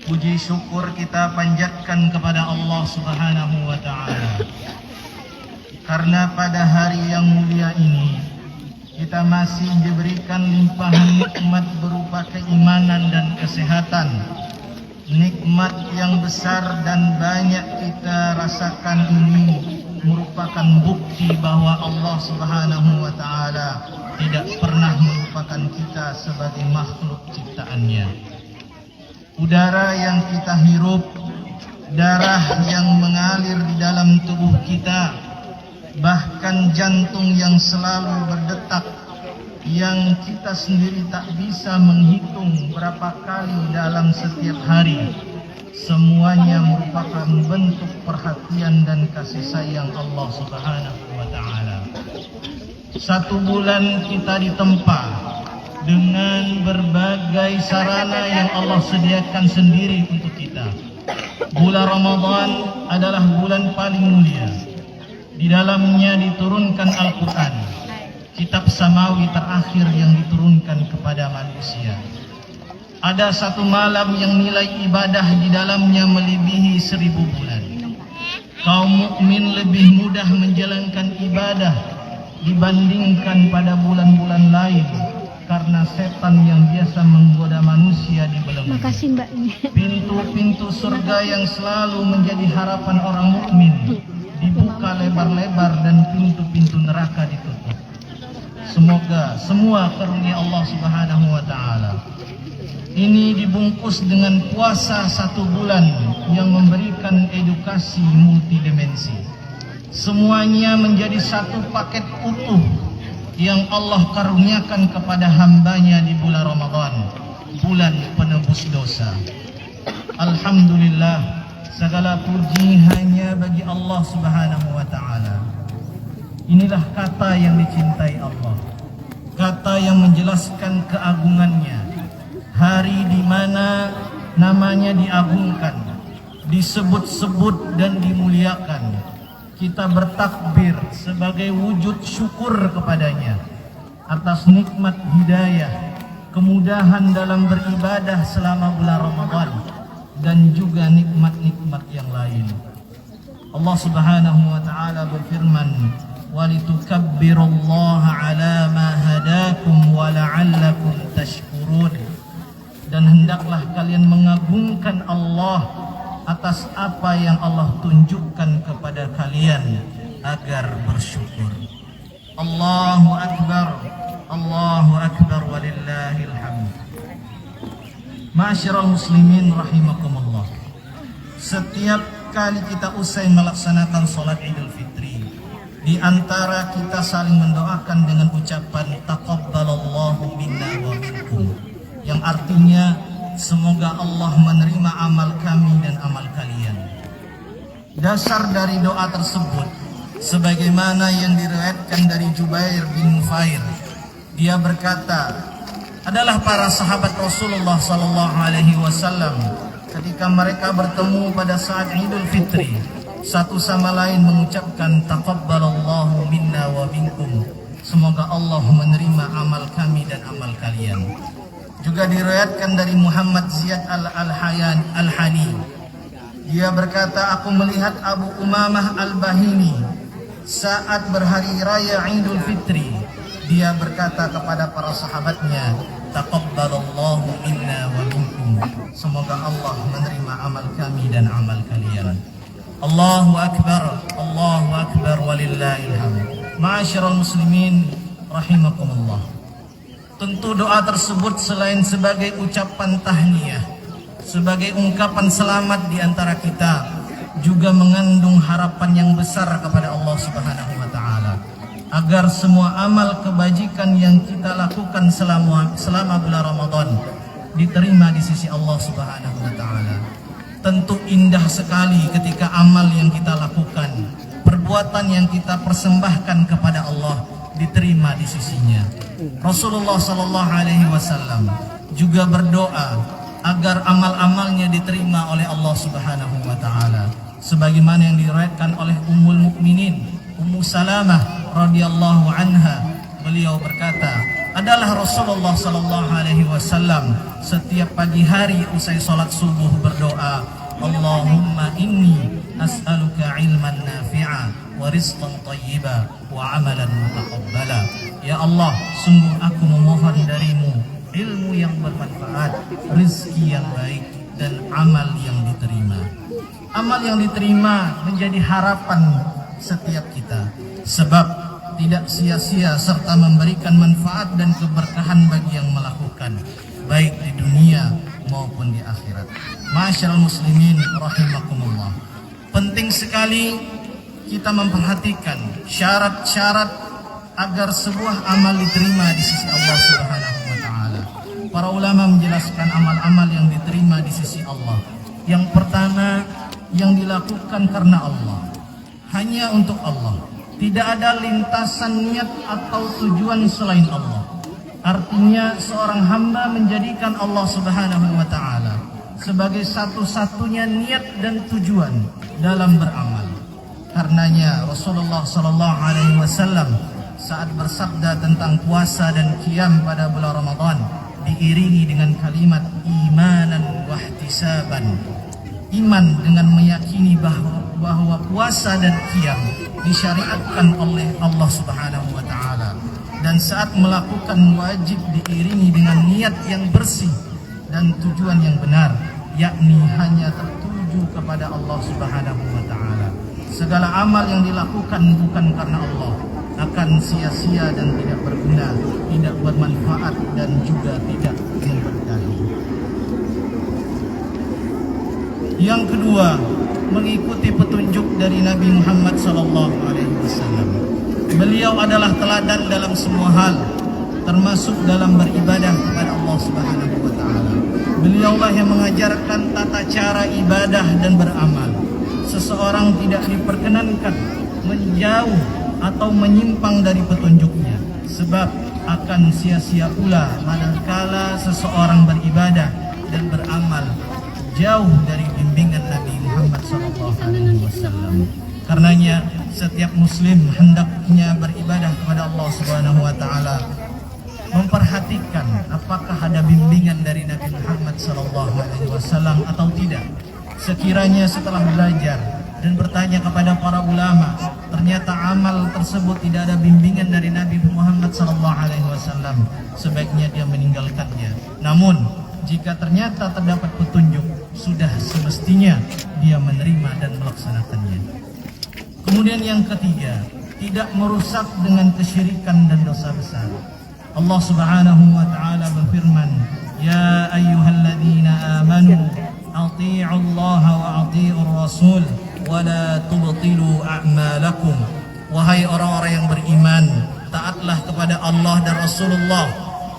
Puji syukur kita panjatkan kepada Allah Subhanahu wa Ta'ala, karena pada hari yang mulia ini kita masih diberikan limpahan nikmat berupa keimanan dan kesehatan. Nikmat yang besar dan banyak kita rasakan ini merupakan bukti bahwa Allah Subhanahu wa Ta'ala tidak pernah melupakan kita sebagai makhluk ciptaannya. Udara yang kita hirup, darah yang mengalir di dalam tubuh kita, bahkan jantung yang selalu berdetak, yang kita sendiri tak bisa menghitung berapa kali dalam setiap hari, semuanya merupakan bentuk perhatian dan kasih sayang Allah Subhanahu wa Ta'ala. 1 bulan kita ditempa dengan berbagai sarana yang Allah sediakan sendiri untuk kita. Bulan Ramadan adalah bulan paling mulia. Di dalamnya diturunkan Al-Quran, kitab samawi terakhir yang diturunkan kepada manusia. Ada 1 malam yang nilai ibadah di dalamnya melebihi 1000 bulan. Kaum mukmin lebih mudah menjalankan ibadah dibandingkan pada bulan-bulan lain, karena setan yang biasa menggoda manusia dibelenggu. Makasih Mbak. Pintu-pintu surga yang selalu menjadi harapan orang mukmin dibuka lebar-lebar dan pintu-pintu neraka ditutup. Semoga semua karunia Allah Subhanahu wa Ta'ala ini dibungkus dengan puasa 1 bulan yang memberikan edukasi multidimensi. Semuanya menjadi 1 paket utuh yang Allah karuniakan kepada hambanya di bulan Ramadan, bulan penebus dosa. Alhamdulillah, segala puji hanya bagi Allah Subhanahu wa Ta'ala. Inilah kata yang dicintai Allah, kata yang menjelaskan keagungannya. Hari di mana namanya diagungkan, disebut-sebut dan dimuliakan. Kita bertakbir sebagai wujud syukur kepadanya atas nikmat hidayah, kemudahan dalam beribadah selama bulan Ramadan, dan juga nikmat-nikmat yang lain. Allah Subhanahu wa Ta'ala berfirman, "Walitukabbirullaha 'ala ma hadakum wa la'allakum tashkurun." Dan hendaklah kalian mengagungkan Allah atas apa yang Allah tunjukkan kepada kalian agar bersyukur. Allahu Akbar, Allahu Akbar, walillahil hamd. Ma'asyiral muslimin rahimakumullah. Setiap kali kita usai melaksanakan sholat Idul Fitri, di antara kita saling mendoakan dengan ucapan taqabbalallahu minna wa minkum, yang artinya semoga Allah menerima amal kami dan amal kalian. Dasar dari doa tersebut sebagaimana yang diriwayatkan dari Jubair bin Nufair, dia berkata, adalah para sahabat Rasulullah sallallahu alaihi wasallam ketika mereka bertemu pada saat Idul Fitri, satu sama lain mengucapkan taqabbalallahu minna wa minkum, semoga Allah menerima amal kami dan amal kalian. Juga diriwayatkan dari Muhammad Ziyad al-Hani, dia berkata, aku melihat Abu Umamah al-Bahili saat berhari raya Idul Fitri, dia berkata kepada para sahabatnya, taqabbalallahu minna wa minkum, semoga Allah menerima amal kami dan amal kalian. Allahu Akbar, walillahil hamd. Ma'asyiral muslimin rahimakumullah. Tentu doa tersebut selain sebagai ucapan tahniyah, sebagai ungkapan selamat di antara kita, juga mengandung harapan yang besar kepada Allah Subhanahu wa Ta'ala, agar semua amal kebajikan yang kita lakukan selama bulan Ramadan diterima di sisi Allah Subhanahu wa Ta'ala. Tentu indah sekali ketika amal yang kita lakukan, perbuatan yang kita persembahkan kepada Allah diterima di sisinya. Rasulullah sallallahu alaihi wasallam juga berdoa agar amal-amalnya diterima oleh Allah Subhanahu wa Ta'ala, sebagaimana yang diriwayatkan oleh Ummul Mukminin Ummu Salamah radhiyallahu anha. Beliau berkata, adalah Rasulullah sallallahu alaihi wasallam setiap pagi hari usai salat subuh berdoa, Allahumma inni as'aluka ilman nafi'a wa rizqan thayyiba wa amalan mutaqabbala. Ya Allah, sungguh aku memohon darimu ilmu yang bermanfaat, rezeki yang baik, dan amal yang diterima. Amal yang diterima menjadi harapan setiap kita, sebab tidak sia-sia serta memberikan manfaat dan keberkahan bagi yang melakukan, baik di dunia maupun di akhirat. Ma'asyiral muslimin rahimakumullah. Penting sekali kita memperhatikan syarat-syarat agar sebuah amal diterima di sisi Allah Subhanahu wa taala. Para ulama menjelaskan amal-amal yang diterima di sisi Allah. Yang pertama, yang dilakukan karena Allah, hanya untuk Allah. Tidak ada lintasan niat atau tujuan selain Allah. Artinya seorang hamba menjadikan Allah Subhanahu wa taala sebagai satu-satunya niat dan tujuan dalam beramal. Karenanya Rasulullah sallallahu alaihi wasallam saat bersabda tentang puasa dan qiyam pada bulan Ramadan diiringi dengan kalimat imanan wa ihtisaban. Iman dengan meyakini bahwa puasa dan qiyam disyariatkan oleh Allah Subhanahu wa taala, dan saat melakukan wajib diiringi dengan niat yang bersih dan tujuan yang benar, yakni hanya tertuju kepada Allah Subhanahu wa taala. Segala amal yang dilakukan bukan karena Allah akan sia-sia dan tidak berguna, tidak bermanfaat, dan juga tidak memberkahi. Yang kedua, mengikuti petunjuk dari Nabi Muhammad sallallahu alaihi wasallam. Beliau adalah teladan dalam semua hal, termasuk dalam beribadah kepada Allah Subhanahu wa taala. Beliaulah yang mengajarkan tata cara ibadah dan beramal. Seseorang tidak diperkenankan menjauh atau menyimpang dari petunjuknya, sebab akan sia-sia pula manakala seseorang beribadah dan beramal jauh dari bimbingan Nabi Muhammad SAW. Karenanya setiap muslim hendaknya beribadah kepada Allah Subhanahu wa taala memperhatikan apakah ada bimbingan dari Nabi Muhammad SAW atau tidak. Sekiranya setelah belajar dan bertanya kepada para ulama, ternyata amal tersebut tidak ada bimbingan dari Nabi Muhammad SAW, sebaiknya dia meninggalkannya. Namun jika ternyata terdapat petunjuk, sudah semestinya dia menerima dan melaksanakannya. Kemudian yang ketiga, tidak merusak dengan kesyirikan dan dosa besar. Allah Subhanahu wa taala berfirman, "Ya ayyuhalladzina amanu athi'ullaha wa athi'ur rasul wa la tubtilu a'malakum." Wahai orang-orang yang beriman, taatlah kepada Allah dan Rasulullah,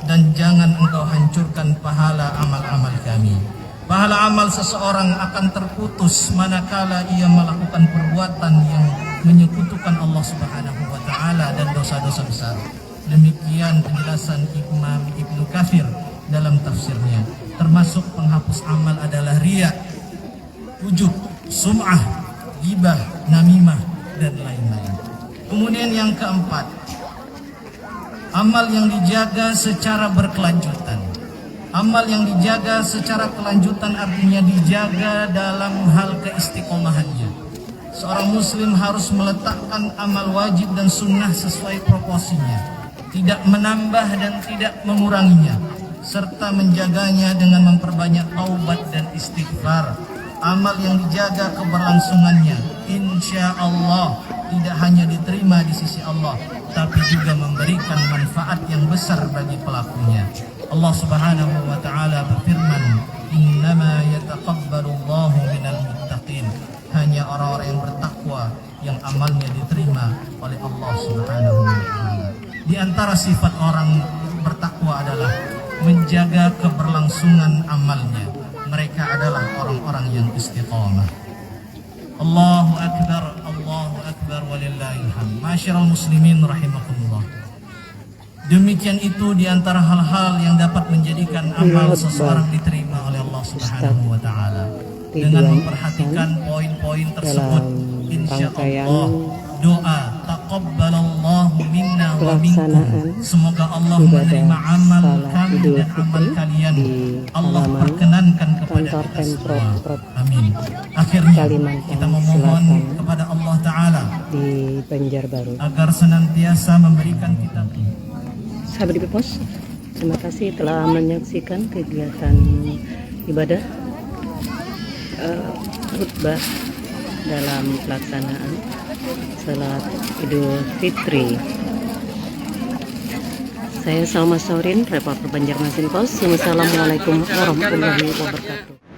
dan jangan engkau hancurkan pahala amal-amal kami. Pahala amal seseorang akan terputus manakala ia melakukan perbuatan yang menyekutukan Allah Subhanahu wa taala dan dosa-dosa besar. Demikian penjelasan Imam Ibnu Katsir dalam tafsirnya. Termasuk penghapus amal adalah riya, ujub, sum'ah, ghibah, namimah, dan lain-lain. Kemudian yang keempat, amal yang dijaga secara berkelanjutan. Amal yang dijaga secara kelanjutan artinya dijaga dalam hal keistiqomahannya. Seorang muslim harus meletakkan amal wajib dan sunnah sesuai proporsinya, tidak menambah dan tidak menguranginya, serta menjaganya dengan memperbanyak taubat dan istighfar. Amal yang dijaga keberlangsungannya, insya Allah tidak hanya diterima di sisi Allah, tapi juga memberikan manfaat yang besar bagi pelakunya. Allah Subhanahu wa taala berfirman, "Innama yataqabbalullahu minal muttaqin." Hanya orang-orang yang bertakwa yang amalnya diterima oleh Allah Subhanahu wa taala. Di antara sifat orang bertakwa adalah menjaga keberlangsungan amalnya. Mereka adalah orang-orang yang istiqamah. Allahu akbar walillahil hamd. Ma'asyiral muslimin rahimakumullah. Demikian itu di antara hal-hal yang dapat menjadikan amal seseorang diterima oleh Allah Subhanahu wa taala. Dengan memperhatikan poin-poin tersebut, insya Allah doa taqabbalallahu minna wa pelaksanaan minkum. Semoga Allah ibadah menerima amal salat kami Idul dan amal Fitri kalian. di Allah halaman perkenankan kepada kantor kita Pemprov semua. Amin. Akhirnya Kalimantan kita memohon Selatan kepada Allah Ta'ala di Banjarbaru. agar senantiasa memberikan kita. Sahabat DP Pos, terima kasih telah menyaksikan kegiatan ibadah khutbah dalam pelaksanaan salat Idul Fitri. Saya Salma Saurin, reporter Banjarmasin Pos. Wassalamualaikum warahmatullahi wabarakatuh.